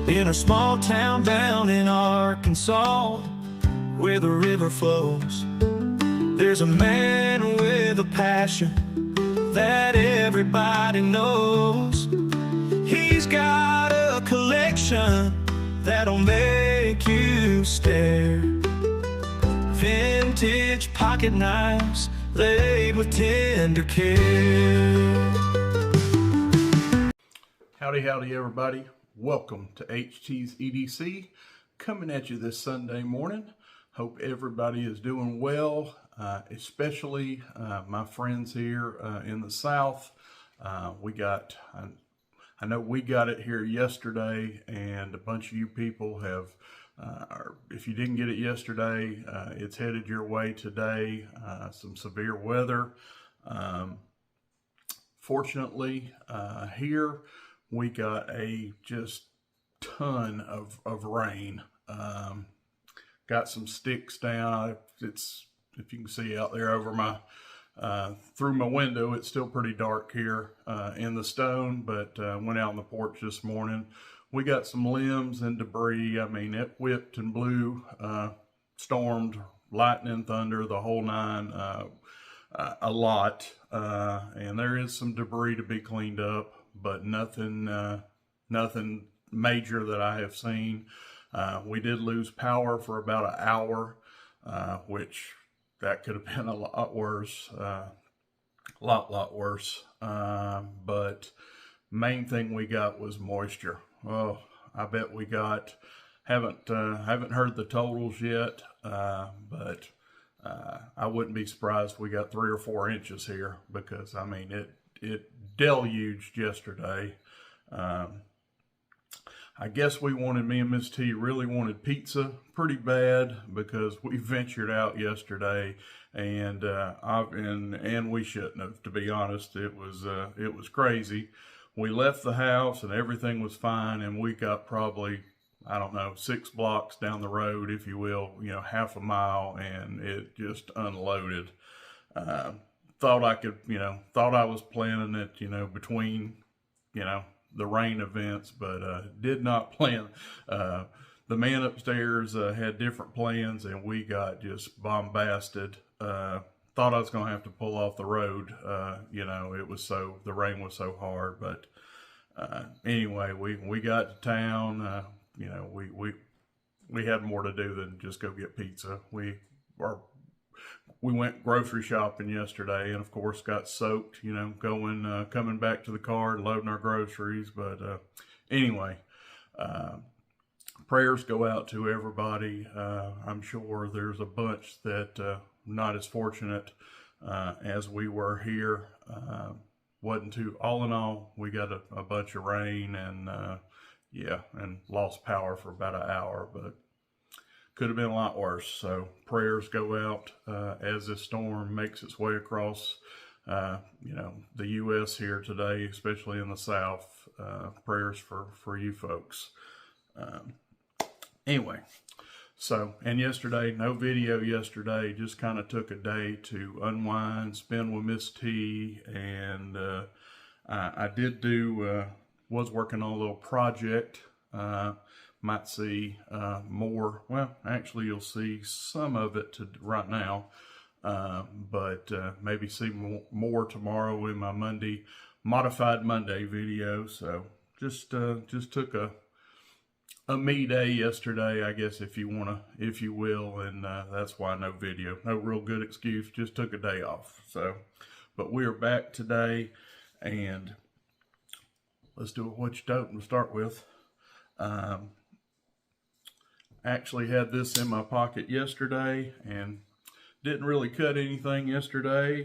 in a small town down in Arkansas, where the river flows. There's a man with a passion that everybody knows. He's got a collection that'll make you stare. Vintage pocket knives laid with tender care. Howdy, howdy, everybody. Welcome to HT's EDC, coming at you this Sunday morning. Hope everybody is doing well, especially my friends here in the South. I know we got it here yesterday, and a bunch of you people have, if you didn't get it yesterday, it's headed your way today. Some severe weather. Fortunately, here we got a just ton of rain. Got some sticks down. If you can see out there over my through my window, it's still pretty dark here in the stone, but went out on the porch this morning. We got some limbs and debris. I mean, it whipped and blew, stormed, lightning, thunder, the whole nine, a lot. And there is some debris to be cleaned up, but nothing major that I have seen. We did lose power for about an hour, which that could have been a lot worse, lot worse. But main thing we got was moisture. Oh, I bet we got, haven't heard the totals yet, but I wouldn't be surprised if we got 3 or 4 inches here, because I mean it deluged yesterday. I guess me and Miss T really wanted pizza pretty bad, because we ventured out yesterday, and we shouldn't have, to be honest. It was crazy. We left the house and everything was fine, and we got probably, I don't know, 6 blocks down the road, if you will, half a mile, and it just unloaded. Thought I was planning it, between, the rain events, but did not plan. The man upstairs had different plans, and we got just bombasted. Thought I was going to have to pull off the road. The rain was so hard, but anyway, we got to town. We had more to do than just go get pizza. We went grocery shopping yesterday, and of course got soaked, coming back to the car and loading our groceries. But anyway, prayers go out to everybody. I'm sure there's a bunch that not as fortunate as we were here. All in all, we got a bunch of rain, and and lost power for about an hour, but could have been a lot worse. So prayers go out as this storm makes its way across, the U.S. here today, especially in the South. Prayers for you folks. Anyway, and yesterday, no video yesterday, just kind of took a day to unwind, spend with Miss T, and I did was working on a little project. Might see more. Well, actually, you'll see some of it right now, but maybe see more tomorrow in my Modified Monday video. So just took a me day yesterday, I guess, if you will, and that's why no video. No real good excuse. Just took a day off. So, but we are back today, and let's do what you don't to start with. Actually had this in my pocket yesterday and didn't really cut anything yesterday.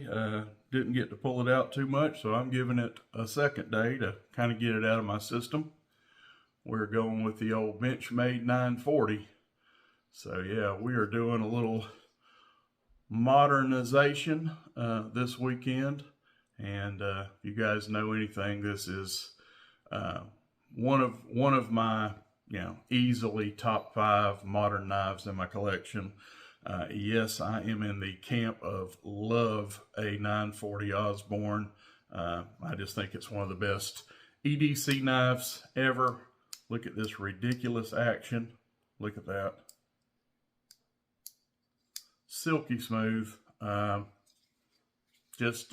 Didn't get to pull it out too much, so I'm giving it a second day to kind of get it out of my system. We're going with the old Benchmade 940. So yeah, we are doing a little modernization this weekend. And if you guys know anything, this is one of my easily top 5 modern knives in my collection. Yes, I am in the camp of love a 940 Osborne. I just think it's one of the best EDC knives ever. Look at this ridiculous action. Look at that. Silky smooth. Just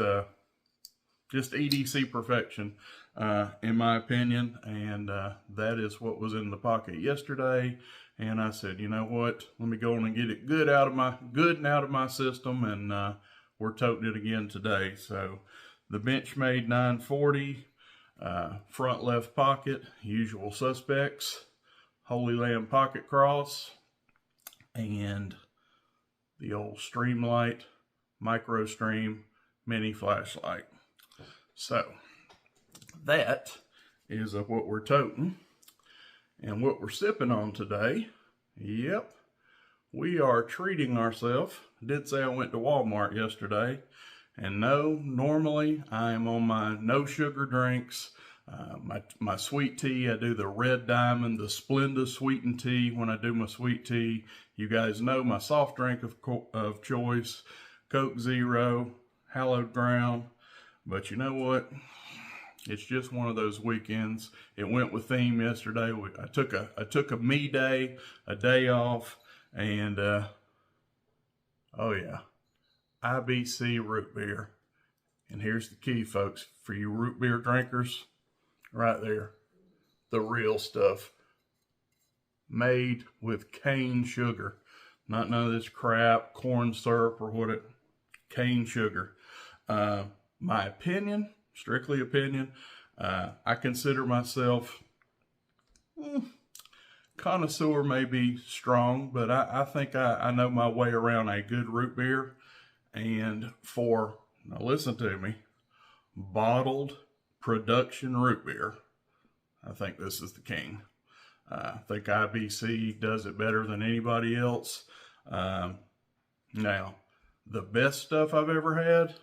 EDC perfection, in my opinion. And that is what was in the pocket yesterday. And I said, you know what? Let me go on and get it good and out of my system. And we're toting it again today. So the Benchmade 940, front left pocket, usual suspects, Holy Land pocket cross, and the old Streamlight Micro Stream mini flashlight. So that is what we're toting. And what we're sipping on today, yep, we are treating ourselves. I did say I went to Walmart yesterday. And no, normally I am on my no sugar drinks. My sweet tea, I do the Red Diamond, the Splenda sweetened tea when I do my sweet tea. You guys know my soft drink of choice, Coke Zero, hallowed ground. But you know what? It's just one of those weekends. It went with theme yesterday. I took a me day, a day off, and oh yeah, IBC root beer. And here's the key, folks, for you root beer drinkers, right there, the real stuff, made with cane sugar, not none of this crap, corn syrup or what it, cane sugar. My opinion, strictly opinion, I consider myself, connoisseur may be strong, but I think I know my way around a good root beer. And for, now listen to me, bottled production root beer, I think this is the king. I think IBC does it better than anybody else. Now, the best stuff I've ever had,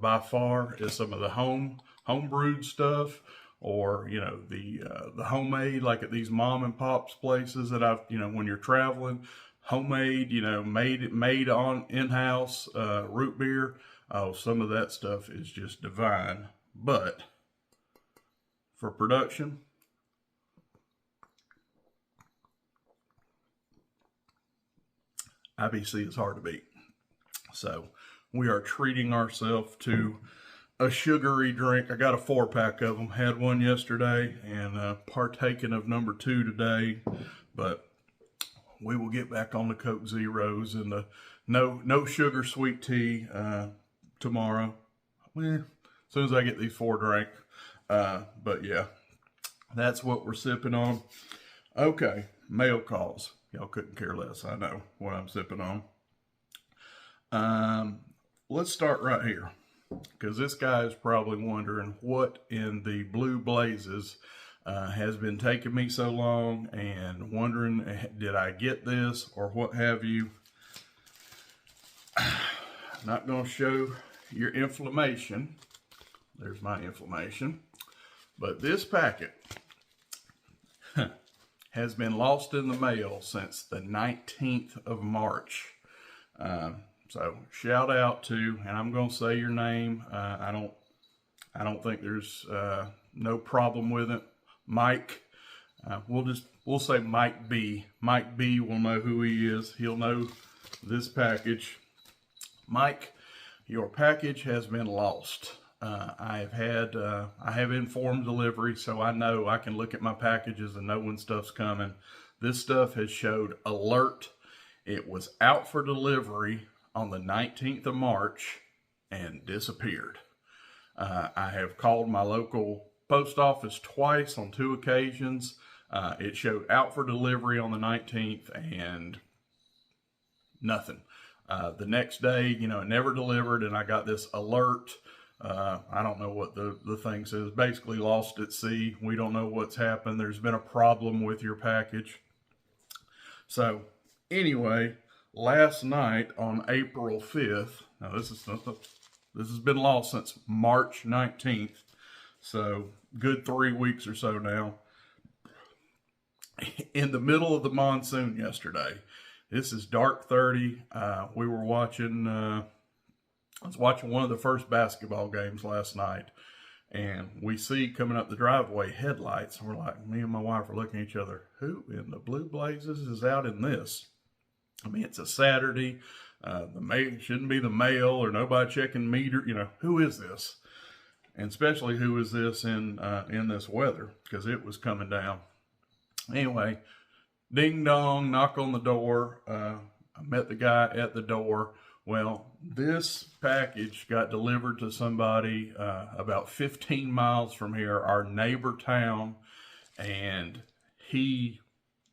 by far, is some of the home brewed stuff, or you know, the homemade, like at these mom and pops places that I've, you know, when you're traveling, homemade, you know, made on in-house root beer. Oh, some of that stuff is just divine. But for production, IBC is hard to beat. So we are treating ourselves to a sugary drink. I got a 4-pack of them. Had one yesterday and partaking of number 2 today. But we will get back on the Coke Zeros and the no sugar sweet tea tomorrow. Well, as soon as I get these 4 drank. But yeah, that's what we're sipping on. Okay, mail calls. Y'all couldn't care less, I know, what I'm sipping on. Let's start right here, because this guy is probably wondering what in the blue blazes has been taking me so long, and wondering, did I get this or what have you. Not going to show your inflammation. There's my inflammation. But this packet has been lost in the mail since the 19th of March. So shout out to, and I'm going to say your name. I don't think there's no problem with it. Mike. We'll say Mike B. Mike B will know who he is. He'll know this package. Mike, your package has been lost. I have informed delivery, so I know I can look at my packages and know when stuff's coming. This stuff has showed alert. It was out for delivery on the 19th of March and disappeared. I have called my local post office twice on 2 occasions. It showed out for delivery on the 19th and nothing. The next day, you know, it never delivered, and I got this alert. I don't know what the thing says. Basically lost at sea. We don't know what's happened. There's been a problem with your package. So anyway, last night on April 5th, now this has been lost since March 19th. So good 3 weeks or so now. In the middle of the monsoon yesterday. This is dark 30. We were watching, I was watching one of the first basketball games last night. And we see coming up the driveway headlights, and we're like, me and my wife are looking at each other, who in the blue blazes is out in this? I mean, it's a Saturday. The mail shouldn't be the mail or nobody checking meter. You know, who is this? And especially who is this in this weather? Because it was coming down. Anyway, ding dong, knock on the door. I met the guy at the door. Well, this package got delivered to somebody about 15 miles from here, our neighbor town, and he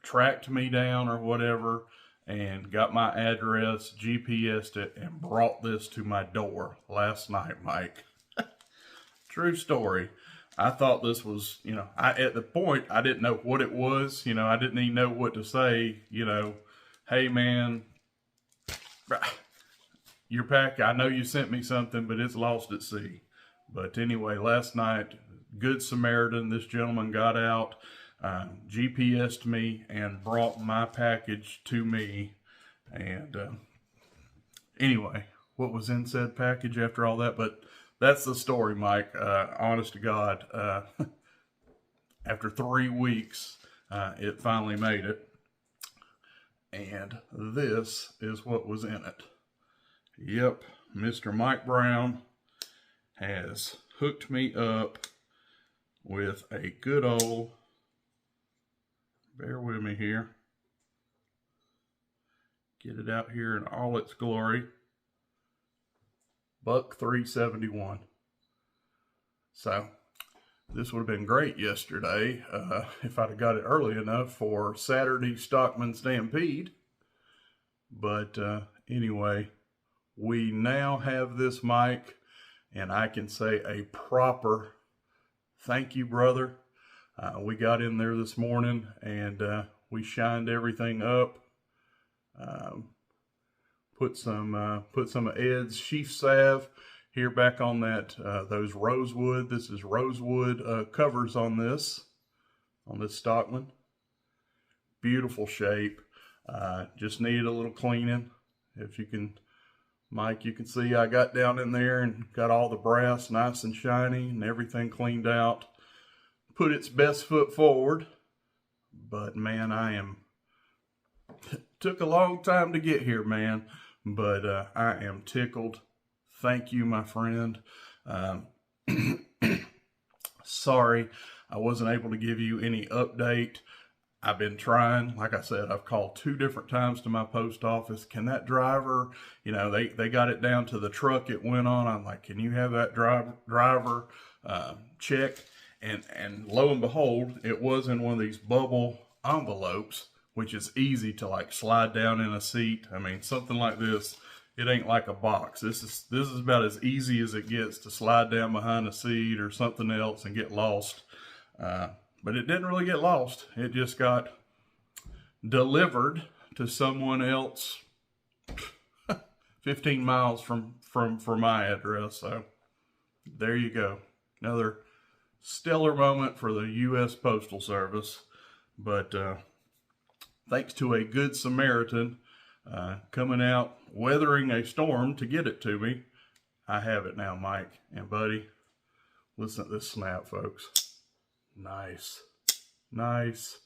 tracked me down or whatever and got my address, GPS'd it, and brought this to my door last night, Mike. True story. I thought this was, you know, at the point, I didn't know what it was. You know, I didn't even know what to say. You know, hey, man, your pack, I know you sent me something, but it's lost at sea. But anyway, last night, Good Samaritan, this gentleman got out, GPS'd me and brought my package to me. And anyway, what was in said package after all that? But that's the story, Mike. Honest to God, after 3 weeks, it finally made it. And this is what was in it. Yep, Mr. Mike Brown has hooked me up with a good old, bear with me here, get it out here in all its glory, Buck 371. So this would have been great yesterday if I'd have got it early enough for Saturday Stockman Stampede. But anyway, we now have this mic, and I can say a proper thank you, brother. We got in there this morning and we shined everything up. Put some of Ed's sheath salve here back on that those rosewood. This is rosewood covers on this Stockman. Beautiful shape. Just needed a little cleaning. If you can, Mike, you can see I got down in there and got all the brass nice and shiny and everything cleaned out. Put its best foot forward. But man, took a long time to get here, man. But I am tickled. Thank you, my friend. Sorry I wasn't able to give you any update. I've been trying. Like I said, I've called 2 different times to my post office. Can that driver, you know, they got it down to the truck it went on. I'm like, can you have that driver check? And lo and behold, it was in one of these bubble envelopes, which is easy to like slide down in a seat. I mean, something like this, it ain't like a box. This is about as easy as it gets to slide down behind a seat or something else and get lost. But it didn't really get lost. It just got delivered to someone else 15 miles from my address. So there you go. Another stellar moment for the U.S. Postal Service. But thanks to a good Samaritan coming out, weathering a storm to get it to me, I have it now, Mike. And buddy, listen to this snap, folks. Nice. Nice.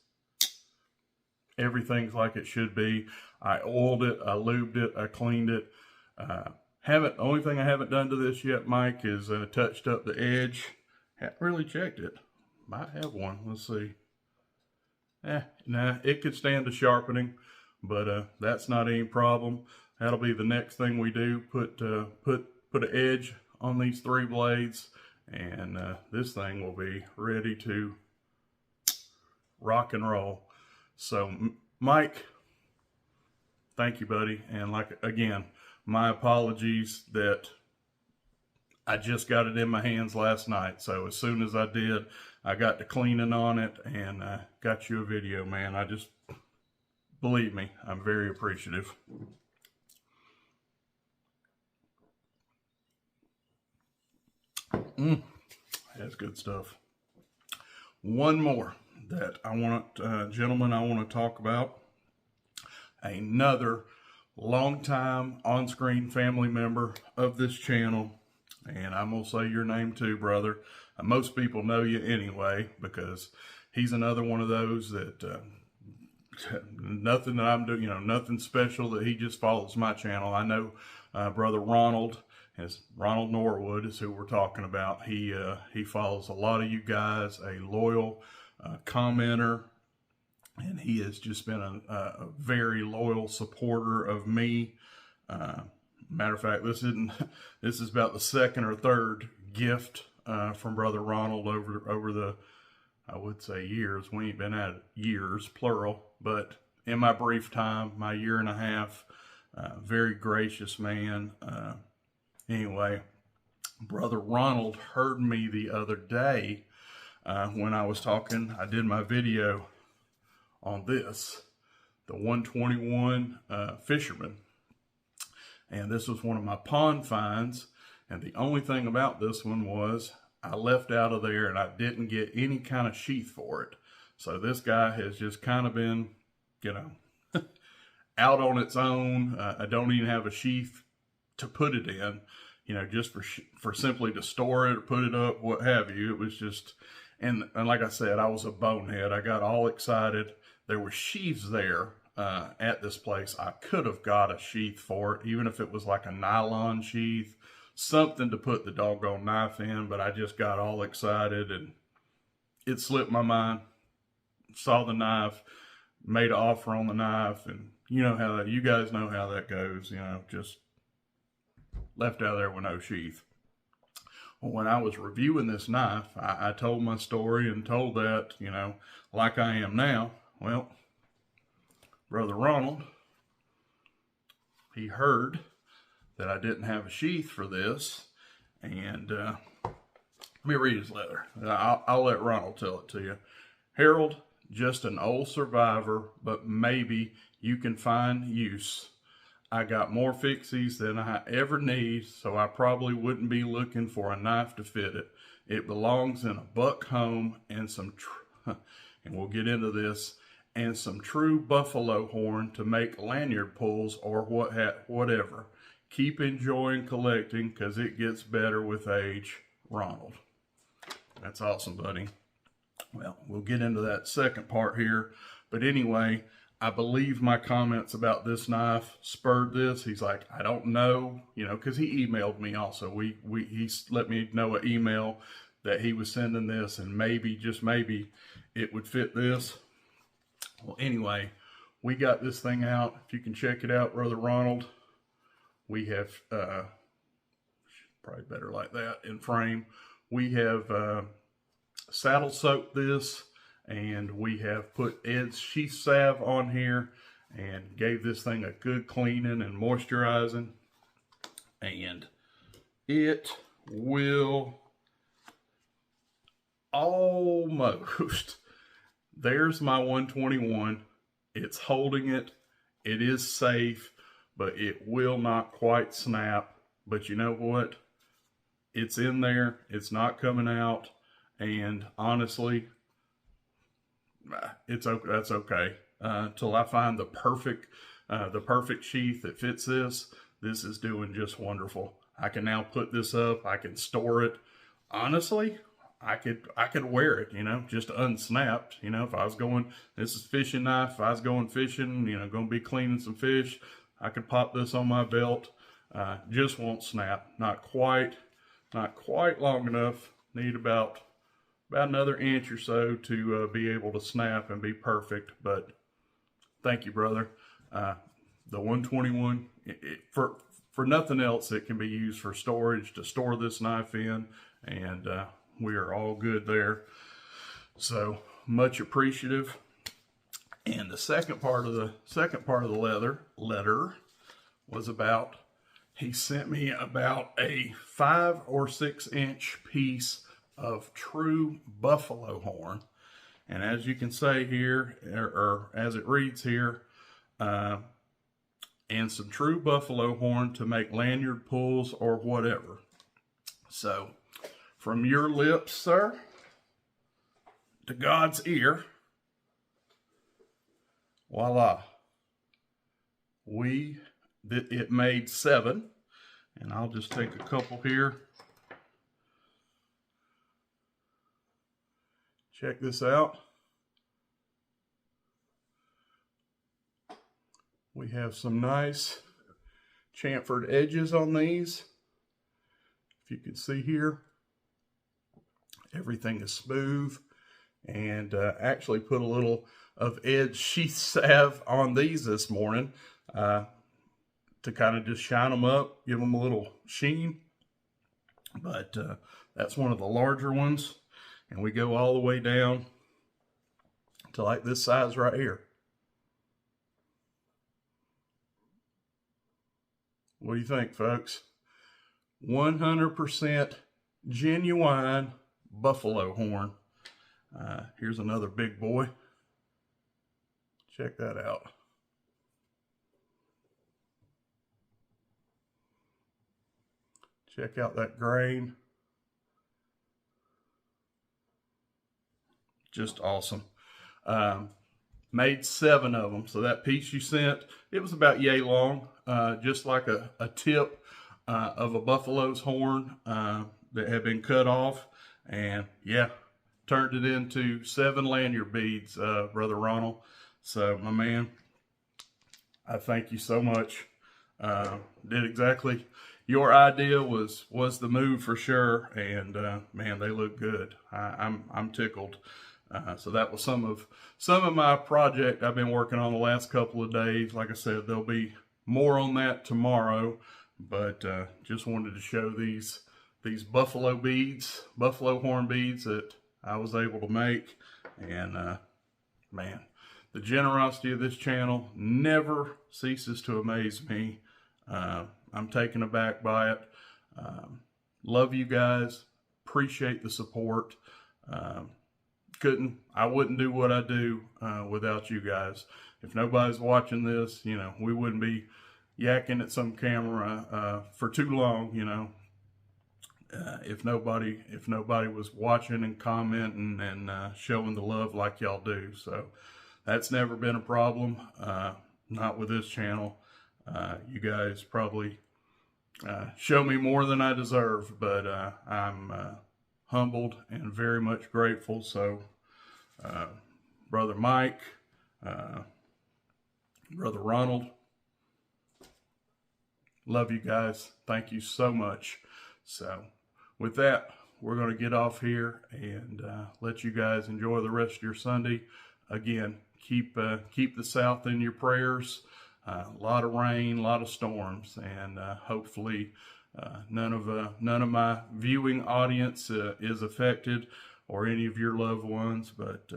Everything's like it should be. I oiled it, I lubed it, I cleaned it. The only thing I haven't done to this yet, Mike, is touched up the edge. Haven't really checked it. Might have one. Let's see. Nah, it could stand a sharpening, but that's not any problem. That'll be the next thing we do. Put an edge on these 3 blades, and this thing will be ready to rock and roll. So, Mike, thank you, buddy. And again, my apologies that I just got it in my hands last night. So as soon as I did, I got to cleaning on it and got you a video, man. Believe me, I'm very appreciative. That's good stuff. One more that I want, gentlemen, I want to talk about. Another longtime on-screen family member of this channel. And I'm going to say your name too, brother. Most people know you anyway, because he's another one of those that nothing that I'm doing, nothing special, that he just follows my channel. I know Brother Ronald Norwood is who we're talking about. He follows a lot of you guys, a loyal commenter, and he has just been a very loyal supporter of me. Matter of fact, this is about the second or third gift from Brother Ronald over the, I would say, years. We ain't been at it years, plural, but in my brief time, my year and a half, very gracious man. Anyway, Brother Ronald heard me the other day when I was talking. I did my video on this, the 121 fisherman. And this was one of my pond finds. And the only thing about this one was I left out of there and I didn't get any kind of sheath for it. So this guy has just kind of been, out on its own. I don't even have a sheath to put it in, just for simply to store it or put it up, what have you. It was just, and like I said, I was a bonehead. I got all excited. There were sheaths there at this place. I could have got a sheath for it, even if it was like a nylon sheath, something to put the doggone knife in, but I just got all excited and it slipped my mind. Saw the knife, made an offer on the knife, and you guys know how that goes, just left out of there with no sheath. Well, when I was reviewing this knife, I told my story and told that, like I am now. Well, Brother Ronald, he heard that I didn't have a sheath for this, and let me read his letter. I'll let Ronald tell it to you. Harold, just an old survivor, but maybe you can find use. I got more fixies than I ever need, so I probably wouldn't be looking for a knife to fit it. It belongs in a buck home and and we'll get into this, and some true buffalo horn to make lanyard pulls or whatever. Keep enjoying collecting, because it gets better with age, Ronald. That's awesome, buddy. Well, we'll get into that second part here. But anyway, I believe my comments about this knife spurred this. He's like, I don't know, because he emailed me also. He let me know an email that he was sending this, and maybe, just maybe, it would fit this. Well, anyway, we got this thing out. If you can check it out, Brother Ronald, we have, probably better like that in frame. We have saddle soaked this, and we have put Ed's sheath salve on here and gave this thing a good cleaning and moisturizing, and it will almost, there's my 121. It's holding it. It is safe, but it will not quite snap. But you know what? It's in there. It's not coming out. And honestly, it's okay. That's okay. Till I find the perfect sheath that fits this. This is doing just wonderful. I can now put this up. I can store it. Honestly, I could wear it, just unsnapped. If I was going, this is fishing knife. If I was going fishing, going to be cleaning some fish, I could pop this on my belt. Just won't snap. Not quite long enough. Need about another inch or so to be able to snap and be perfect. But thank you, brother. The 121, for nothing else, it can be used for storage, to store this knife in, and we are all good there. So much appreciative. And the second part of the letter was about, he sent me about a 5 or 6 inch piece of true buffalo horn. And as you can say here, or as it reads here, and some true buffalo horn to make lanyard pulls or whatever. So, from your lips, sir, to God's ear, voila. It made 7, and I'll just take a couple here. check this out. We have some nice chamfered edges on these. If you can see here, everything is smooth, and actually put a little of edge sheath salve on these this morning to kind of just shine them up, give them a little sheen. But that's one of the larger ones, and we go all the way down to like this size right here. What do you think, folks? 100% genuine buffalo horn. Here's another big boy. Check that out. Check out that grain. Just awesome. Made 7 of them. So that piece you sent, it was about yay long, just like a tip of a buffalo's horn that had been cut off. And yeah, turned it into 7 lanyard beads, Brother Ronald. So my man, I thank you so much. Did exactly, your idea was the move for sure. And man, they look good. I'm tickled. So that was some of my project I've been working on the last couple of days. Like I said, there'll be more on that tomorrow, but just wanted to show these buffalo beads, buffalo horn beads that I was able to make. And man, the generosity of this channel never ceases to amaze me. I'm taken aback by it. Love you guys. Appreciate the support. I wouldn't do what I do without you guys. If nobody's watching this, you know, we wouldn't be yakking at some camera for too long, you know. If nobody was watching and commenting and showing the love like y'all do. So that's never been a problem, not with this channel. You guys probably show me more than I deserve, but I'm humbled and very much grateful. So Brother Mike, Brother Ronald, love you guys. Thank you so much. So with that, we're going to get off here and let you guys enjoy the rest of your Sunday. Again, keep the South in your prayers. A lot of rain, a lot of storms, and hopefully none of my viewing audience is affected, or any of your loved ones, but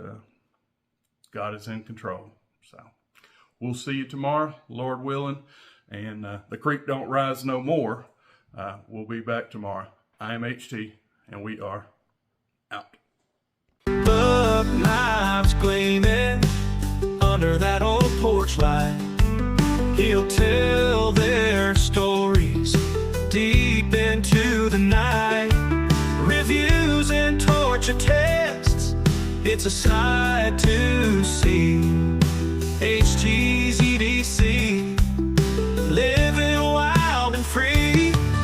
God is in control. So we'll see you tomorrow, Lord willing, and the creek don't rise no more. We'll be back tomorrow. I am HT, and we are out. Buck knives gleaming under that old porch light. He'll tell their stories deep into the night. Reviews and torture tests, it's a sight to see. HT's EDC.